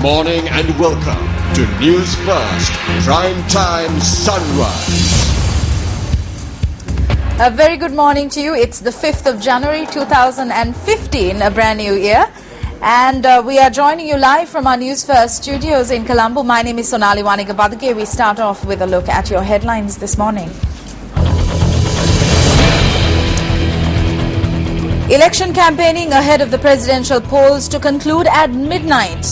morning and welcome to News First Prime Time Sunrise. A very good morning to you. It's the 5th of January 2015, a brand new year. And we are joining you live from our Newsfirst studios in Colombo. My name is Sonali Wanigabadage. We start off with a look at your headlines this morning. Election campaigning ahead of the presidential polls to conclude at midnight.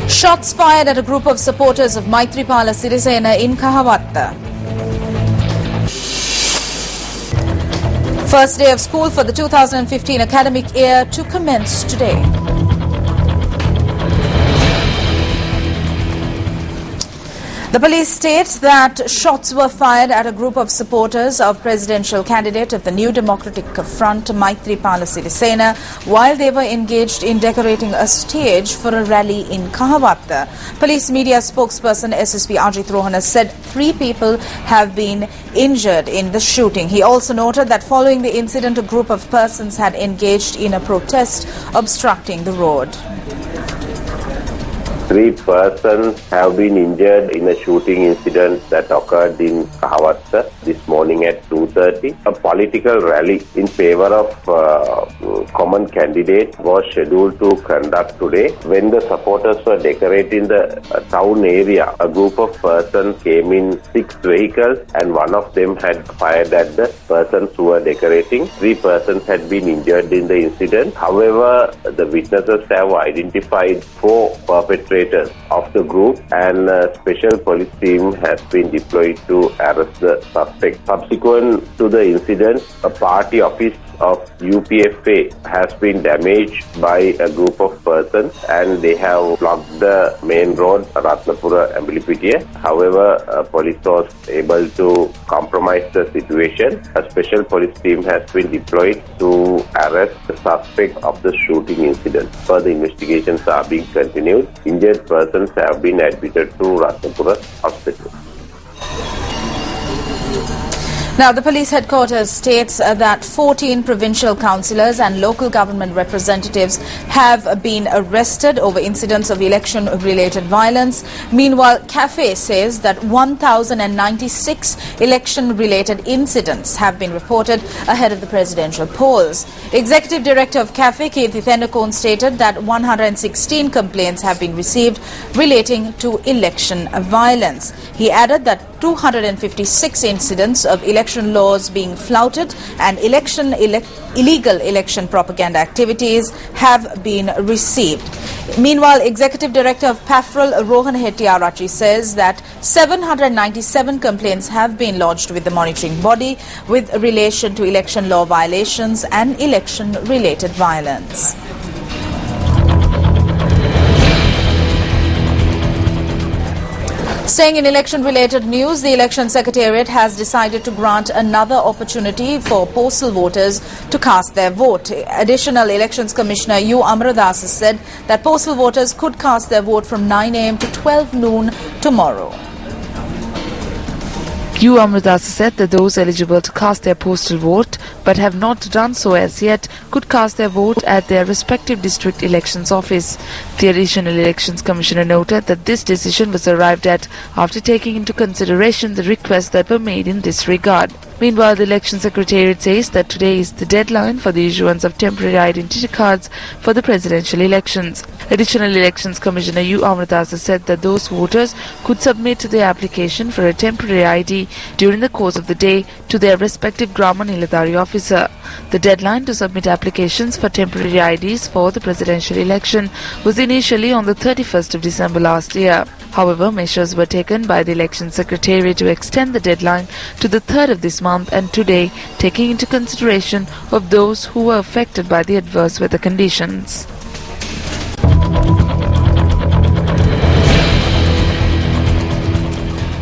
Shots fired at a group of supporters of Maithripala Sirisena in Kahavatta. First day of school for the 2015 academic year to commence today. The police state that shots were fired at a group of supporters of presidential candidate of the New Democratic Front, Maithripala Sirisena, while they were engaged in decorating a stage for a rally in Kahavatta. Police media spokesperson SSP Ajit Rohana said 3 people have been injured in the shooting. He also noted that following the incident, a group of persons had engaged in a protest obstructing the road. 3 persons have been injured in a shooting incident that occurred in Kahavatta this morning at 2:30. A political rally in favor of common candidate was scheduled to conduct today. When the supporters were decorating the town area, a group of persons came in 6 vehicles and one of them had fired at the persons who were decorating. 3 persons had been injured in the incident. However, the witnesses have identified 4 perpetrators of the group, and a special police team has been deployed to arrest the suspect. Subsequent to the incident, a party office of UPFA has been damaged by a group of persons and they have blocked the main road, Ratnapura Ambilipitiya. However, police was able to compromise the situation. A special police team has been deployed to arrest the suspect of the shooting incident. Further investigations are being continued. Injured persons have been admitted to Ratnapura Hospital. Now, the police headquarters states that 14 provincial councillors and local government representatives have been arrested over incidents of election-related violence. Meanwhile, CAFE says that 1,096 election-related incidents have been reported ahead of the presidential polls. Executive Director of CAFE, Kirthi Thendakon, stated that 116 complaints have been received relating to election violence. He added that 256 incidents of election laws being flouted and illegal election propaganda activities have been received. Meanwhile, Executive Director of PAFRL, Rohan Hettiarachchi, says that 797 complaints have been lodged with the monitoring body with relation to election law violations and election-related violence. Staying in election-related news, the Election Secretariat has decided to grant another opportunity for postal voters to cast their vote. Additional Elections Commissioner U. Amaradas said that postal voters could cast their vote from 9 a.m. to 12 noon tomorrow. U. Amaradas said that those eligible to cast their postal vote but have not done so as yet could cast their vote at their respective district elections office. The Additional Elections Commissioner noted that this decision was arrived at after taking into consideration the requests that were made in this regard. Meanwhile, the Election Secretariat says that today is the deadline for the issuance of temporary identity cards for the presidential elections. Additional Elections Commissioner U. Amaradas said that those voters could submit their application for a temporary ID during the course of the day to their respective Grama Niladhari officer. The deadline to submit applications for temporary IDs for the presidential election was initially on the 31st of December last year. However, measures were taken by the Election Secretariat to extend the deadline to the 3rd of this month and today, taking into consideration of those who were affected by the adverse weather conditions.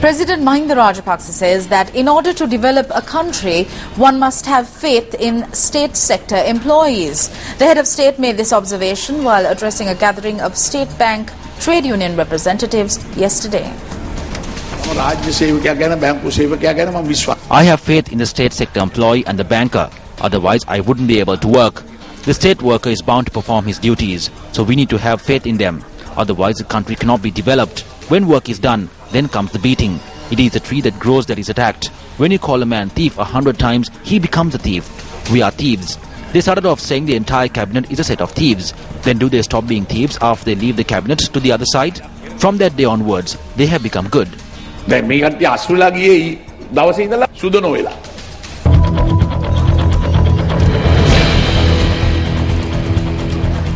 President Mahinda Rajapaksa says that in order to develop a country, one must have faith in state sector employees. The head of state made this observation while addressing a gathering of State Bank trade union representatives yesterday. I have faith in the state sector employee and the banker, otherwise I wouldn't be able to work. The state worker is bound to perform his duties. So we need to have faith in them. Otherwise, the country cannot be developed. When work is done, then comes the beating. It is a tree that grows that is attacked. When you call a man thief 100 times, he becomes a thief. We are thieves. They started off saying the entire cabinet is a set of thieves. Then do they stop being thieves after they leave the cabinet to the other side? From that day onwards, they have become good.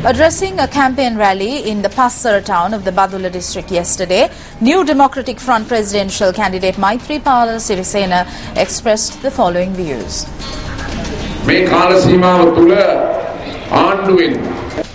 Addressing a campaign rally in the Passara town of the Badulla district yesterday, New Democratic Front presidential candidate Maithripala Sirisena expressed the following views.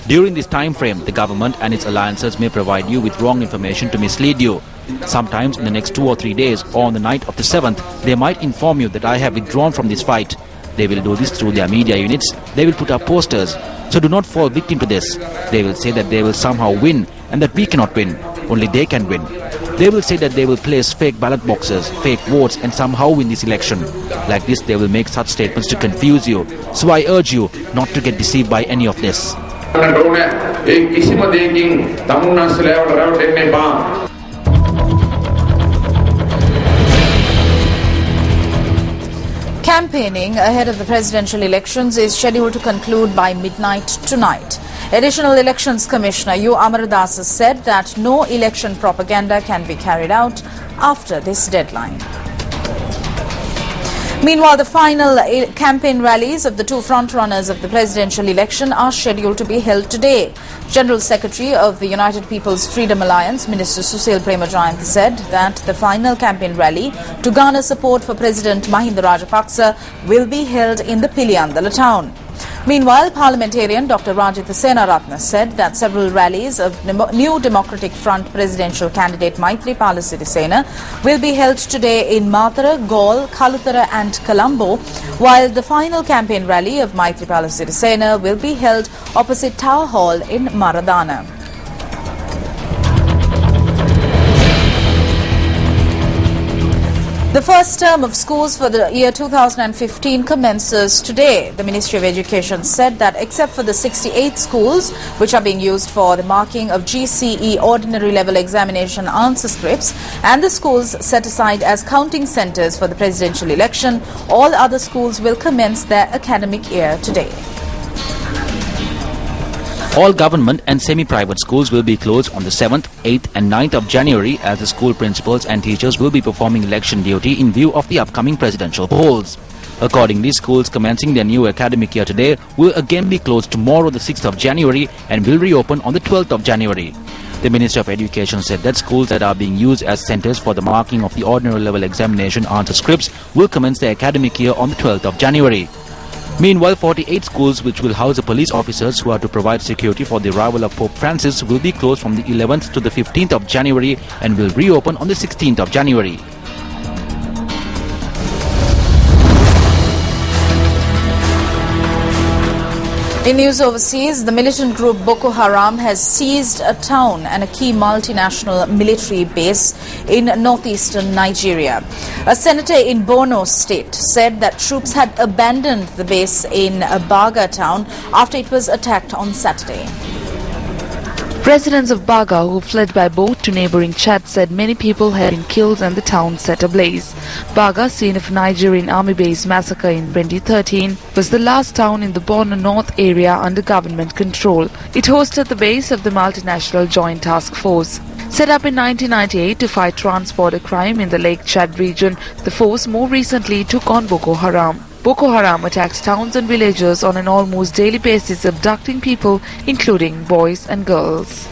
During this time frame, the government and its alliances may provide you with wrong information to mislead you. Sometimes in the next 2 or 3 days or on the night of the 7th, they might inform you that I have withdrawn from this fight. They will do this through their media units. They will put up posters. So do not fall victim to this. They will say that they will somehow win and that we cannot win. Only they can win. They will say that they will place fake ballot boxes, fake votes and somehow win this election. Like this, they will make such statements to confuse you. So I urge you not to get deceived by any of this. Campaigning ahead of the presidential elections is scheduled to conclude by midnight tonight. Additional Elections Commissioner U. Amaradas has said that no election propaganda can be carried out after this deadline. Meanwhile, the final campaign rallies of the two frontrunners of the presidential election are scheduled to be held today. General Secretary of the United People's Freedom Alliance, Minister Susil Premajayanth, said that the final campaign rally to garner support for President Mahinda Rajapaksa will be held in the Piliyandala town. Meanwhile, parliamentarian Dr. Rajitha Senaratne said that several rallies of New Democratic Front presidential candidate Maithripala Sirisena will be held today in Matara, Gaul, Kalutara and Colombo, while the final campaign rally of Maithripala Sirisena will be held opposite Tower Hall in Maradana. The first term of schools for the year 2015 commences today. The Ministry of Education said that except for the 68 schools which are being used for the marking of GCE ordinary level examination answer scripts and the schools set aside as counting centres for the presidential election, all other schools will commence their academic year today. All government and semi-private schools will be closed on the 7th, 8th and 9th of January as the school principals and teachers will be performing election duty in view of the upcoming presidential polls. Accordingly, schools commencing their new academic year today will again be closed tomorrow the 6th of January and will reopen on the 12th of January. The Minister of Education said that schools that are being used as centres for the marking of the ordinary level examination answer scripts will commence their academic year on the 12th of January. Meanwhile, 48 schools which will house the police officers who are to provide security for the arrival of Pope Francis will be closed from the 11th to the 15th of January and will reopen on the 16th of January. In news overseas, the militant group Boko Haram has seized a town and a key multinational military base in northeastern Nigeria. A senator in Borno state said that troops had abandoned the base in Baga town after it was attacked on Saturday. Residents of Baga who fled by boat to neighbouring Chad said many people had been killed and the town set ablaze. Baga, scene of Nigerian army base massacre in 2013, was the last town in the Borno North area under government control. It hosted the base of the multinational Joint Task Force. Set up in 1998 to fight trans-border crime in the Lake Chad region, the force more recently took on Boko Haram. Boko Haram attacks towns and villages on an almost daily basis, abducting people, including boys and girls.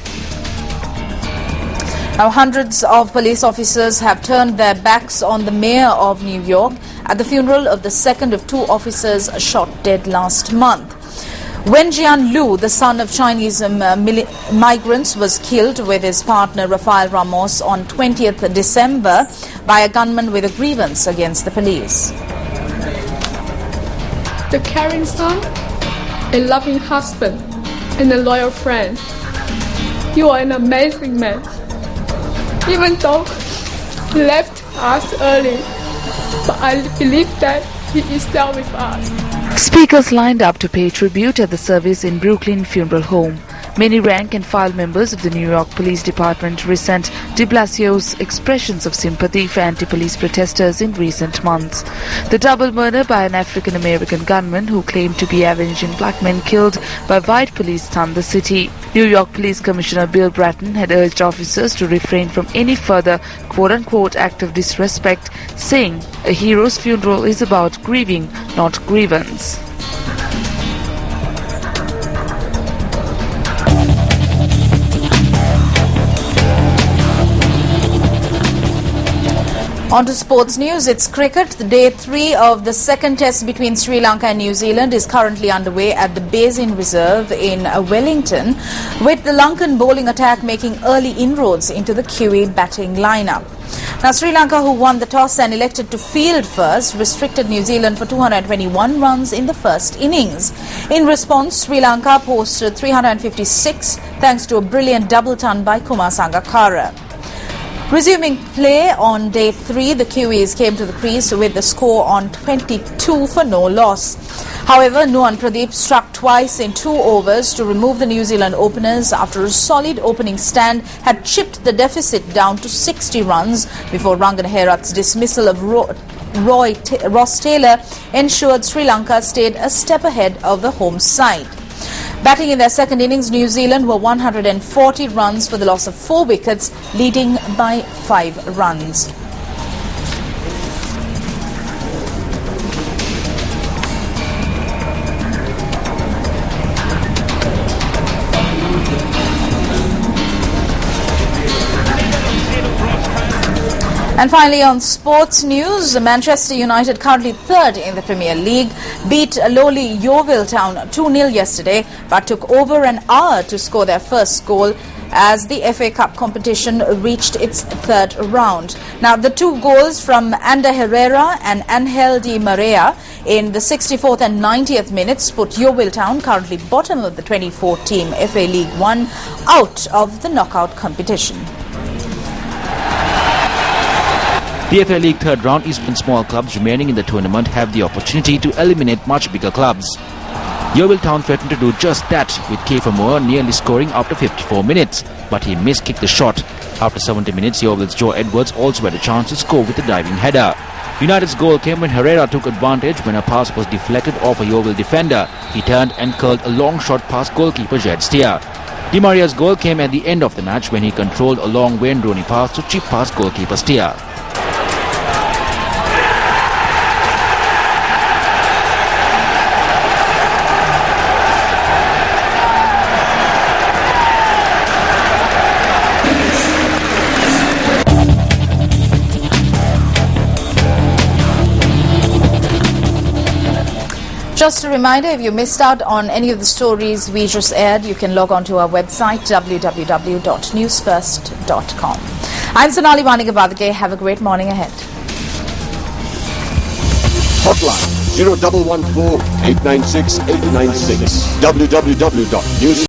Now, hundreds of police officers have turned their backs on the mayor of New York at the funeral of the second of two officers shot dead last month. Wenjian Liu, the son of Chinese migrants, was killed with his partner Rafael Ramos on 20th December by a gunman with a grievance against the police. The caring son, a loving husband, and a loyal friend. You are an amazing man. Even though he left us early, but I believe that he is still with us. Speakers lined up to pay tribute at the service in Brooklyn Funeral Home. Many rank-and-file members of the New York Police Department resent de Blasio's expressions of sympathy for anti-police protesters in recent months. The double murder by an African-American gunman who claimed to be avenging black men killed by white police stunned the city. New York Police Commissioner Bill Bratton had urged officers to refrain from any further quote-unquote act of disrespect, saying a hero's funeral is about grieving, not grievance. On to sports news. It's cricket. Day 3 of the second test between Sri Lanka and New Zealand is currently underway at the Basin Reserve in Wellington, with the Lankan bowling attack making early inroads into the Kiwi batting lineup. Now, Sri Lanka, who won the toss and elected to field first, restricted New Zealand for 221 runs in the first innings. In response, Sri Lanka posted 356 thanks to a brilliant double ton by Kumar Sangakkara. Resuming play on day 3, the Kiwis came to the crease with the score on 22 for no loss. However, Nuwan Pradeep struck twice in 2 overs to remove the New Zealand openers after a solid opening stand had chipped the deficit down to 60 runs before Rangan Herat's dismissal of Ross Taylor ensured Sri Lanka stayed a step ahead of the home side. Batting in their second innings, New Zealand were 140 runs for the loss of 4 wickets, leading by 5 runs. And finally, on sports news, Manchester United, currently 3rd in the Premier League, beat lowly Yeovil Town 2-0 yesterday, but took over an hour to score their first goal as the FA Cup competition reached its 3rd round. Now, the 2 goals from Ander Herrera and Angel Di Maria in the 64th and 90th minutes put Yeovil Town, currently bottom of the 24-team FA League One, out of the knockout competition. The FA League third round is when small clubs remaining in the tournament have the opportunity to eliminate much bigger clubs. Yeovil Town threatened to do just that, with Kiefer Moore nearly scoring after 54 minutes, but he miskicked the shot. After 70 minutes, Yeovil's Joe Edwards also had a chance to score with a diving header. United's goal came when Herrera took advantage when a pass was deflected off a Yeovil defender. He turned and curled a long shot past goalkeeper Jed Steer. Di Maria's goal came at the end of the match when he controlled a long Wayne Rooney pass to chip past goalkeeper Steer. Just a reminder, if you missed out on any of the stories we just aired, you can log on to our website, www.newsfirst.lk. I'm Sonali Vanigabadake. Have a great morning ahead. Hotline 0114 896 896. www.news